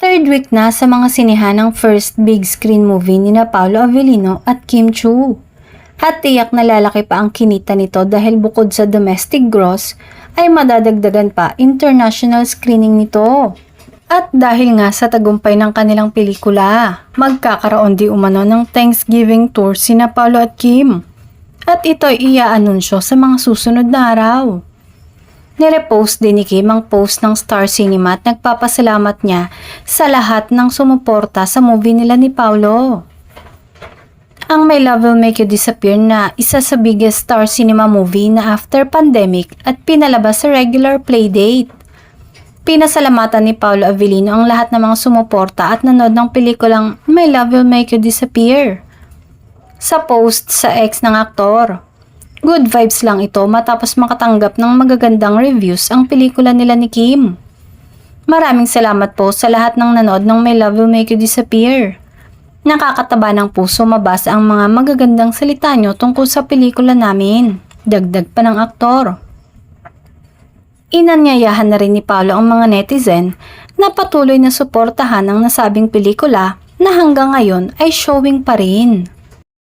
Third week na sa mga sinehan ng first big screen movie ni na Paolo Avellino at Kim Chiu. At tiyak na lalaki pa ang kinita nito dahil bukod sa domestic gross ay madadagdagan pa international screening nito. At dahil nga sa tagumpay ng kanilang pelikula, magkakaroon di umano ng Thanksgiving tour sina Paolo at Kim. At ito ay iaanunsyo sa mga susunod na araw. Nirepost din ni Kim ang post ng Star Cinema at nagpapasalamat niya sa lahat ng sumuporta sa movie nila ni Paolo. Ang My Love Will Make You Disappear na isa sa biggest Star Cinema movie na after pandemic at pinalabas sa regular playdate. Pinasalamatan ni Paolo Avellino ang lahat ng mga sumuporta at nanood ng pelikulang My Love Will Make You Disappear. Sa post sa ex ng aktor. Good vibes lang ito matapos makatanggap ng magagandang reviews ang pelikula nila ni Kim. Maraming salamat po sa lahat ng nanood ng My Love Will Make You Disappear. Nakakataba ng puso mabasa ang mga magagandang salita nyo tungkol sa pelikula namin. Dagdag pa ng aktor. Inanyayahan na rin ni Paolo ang mga netizen na patuloy na suportahan ang nasabing pelikula na hanggang ngayon ay showing pa rin.